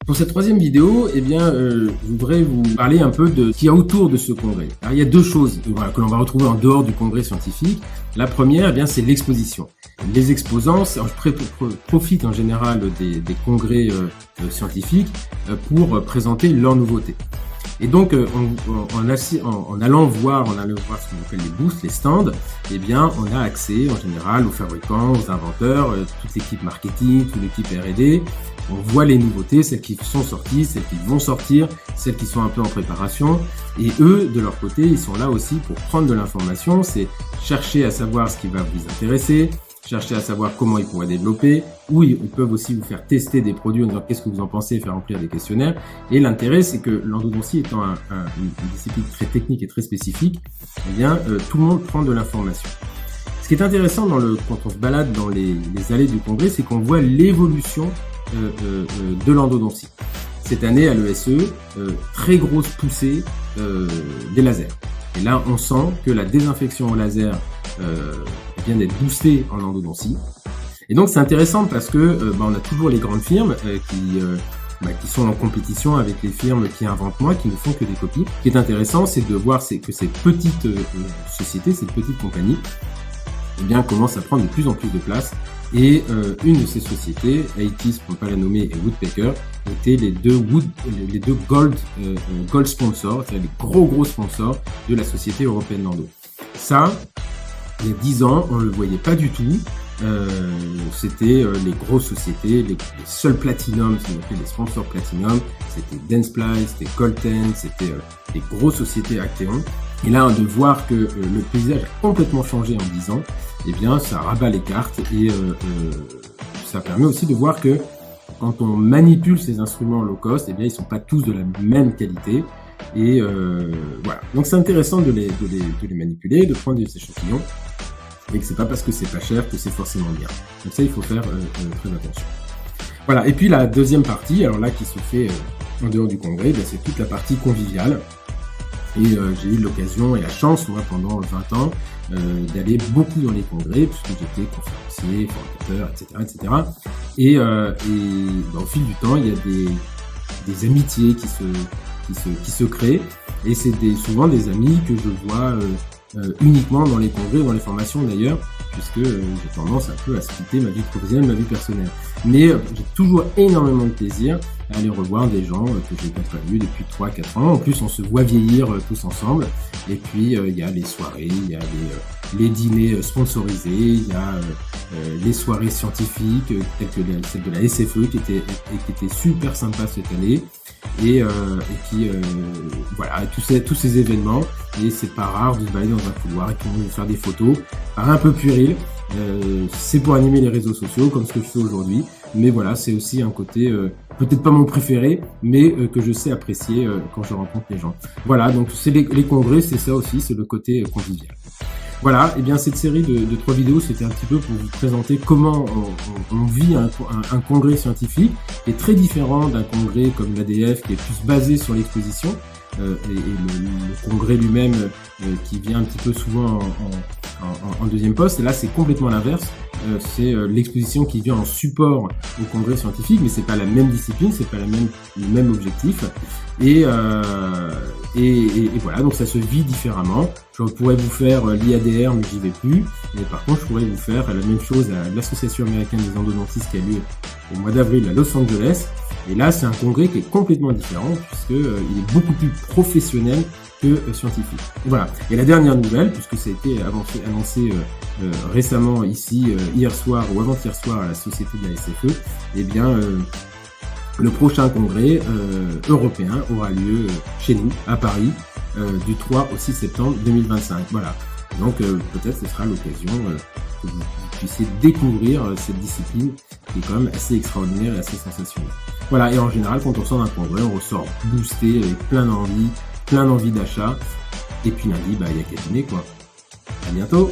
Pour cette troisième vidéo, je voudrais vous parler un peu de ce qu'il y a autour de ce congrès. Alors, il y a deux choses que l'on va retrouver en dehors du congrès scientifique. La première, c'est l'exposition. Les exposants, je profite en général des congrès scientifiques pour présenter leurs nouveautés. Et donc, en allant voir ce qu'on appelle les booths, les stands, on a accès en général aux fabricants, aux inventeurs, toute l'équipe marketing, toute l'équipe R&D. On voit les nouveautés, celles qui sont sorties, celles qui vont sortir, celles qui sont un peu en préparation. Et eux, de leur côté, ils sont là aussi pour prendre de l'information, c'est chercher à savoir ce qui va vous intéresser, chercher à savoir comment ils pourraient développer, ou ils peuvent aussi vous faire tester des produits en disant qu'est-ce que vous en pensez, faire remplir des questionnaires. Et l'intérêt, c'est que l'endodontie étant une discipline très technique et très spécifique, tout le monde prend de l'information. Ce qui est intéressant quand on se balade dans les allées du congrès, c'est qu'on voit l'évolution de l'endodontie. Cette année à l'ESE, très grosse poussée des lasers. Et là, on sent que la désinfection au laser vient d'être boostée en endodontie. Et donc, c'est intéressant parce que on a toujours les grandes firmes qui sont en compétition avec les firmes qui inventent moins, qui ne font que des copies. Ce qui est intéressant, c'est de voir que ces petites sociétés, ces petites compagnies, commencent à prendre de plus en plus de place. Et une de ces sociétés, AITIS pour ne pas la nommer, et Woodpecker, étaient les deux gold sponsors, c'est-à-dire les gros sponsors de la Société Européenne d'Endo. Ça, il y a 10 ans, on ne le voyait pas du tout. C'était les grosses sociétés, les seuls platinum, ce qu'on appelle les sponsors platinum, c'était Dentsply, c'était Colten, c'était les grosses sociétés Acteon. Et là, de voir que le paysage a complètement changé en 10 ans, ça rabat les cartes et ça permet aussi de voir que quand on manipule ces instruments low cost, ils sont pas tous de la même qualité. Et voilà. Donc c'est intéressant de les manipuler, de prendre des échantillons. Et que c'est pas parce que c'est pas cher que c'est forcément bien. Donc ça, il faut faire très attention. Voilà. Et puis la deuxième partie, alors là, qui se fait en dehors du congrès, c'est toute la partie conviviale. Et j'ai eu l'occasion et la chance, moi, pendant 20 ans, d'aller beaucoup dans les congrès, puisque j'étais conférencier, formateur, etc. Et au fil du temps, il y a des amitiés qui se créent. Et c'est souvent des amis que je vois uniquement dans les congrès, dans les formations d'ailleurs, puisque j'ai tendance un peu à splitter ma vie professionnelle, ma vie personnelle. Mais j'ai toujours énormément de plaisir à aller revoir des gens que je n'ai pas vus depuis 3-4 ans. En plus, on se voit vieillir tous ensemble. Et puis, il y a les soirées, il y a les dîners sponsorisés, il y a les soirées scientifiques, telles que celle de la SFE, qui était super sympa cette année. Et puis voilà, tous ces événements, et c'est pas rare de se balader dans un couloir et de faire des photos, un peu puéril. C'est pour animer les réseaux sociaux comme ce que je fais aujourd'hui, mais voilà, c'est aussi un côté peut-être pas mon préféré, mais que je sais apprécier quand je rencontre les gens. Voilà, donc c'est les congrès, c'est ça aussi, c'est le côté convivial. Voilà, cette série de 3 vidéos, c'était un petit peu pour vous présenter comment on vit un congrès scientifique, qui est très différent d'un congrès comme l'ADF, qui est plus basé sur l'exposition, et le congrès lui-même qui vient un petit peu souvent en deuxième poste. Et là, c'est complètement l'inverse. C'est l'exposition qui vient en support au congrès scientifique, mais c'est pas la même discipline, c'est pas le même objectif. Et voilà, donc ça se vit différemment. Je pourrais vous faire l'IADR, mais j'y vais plus. Mais par contre, je pourrais vous faire la même chose à l'Association américaine des endodontistes qui a lieu au mois d'avril à Los Angeles. Et là, c'est un congrès qui est complètement différent puisque il est beaucoup plus professionnel que scientifique. Et voilà. Et la dernière nouvelle, puisque ça a été annoncé récemment ici, hier soir ou avant-hier soir à la Société de la SFE, le prochain congrès européen aura lieu chez nous, à Paris, du 3 au 6 septembre 2025. Voilà. Donc peut-être ce sera l'occasion que vous puissiez découvrir cette discipline qui est quand même assez extraordinaire et assez sensationnelle. Voilà, et en général, quand on sort d'un congrès, on ressort boosté, avec plein d'envie d'achat. Et puis lundi, il y a qu'à dîner, quoi. À bientôt!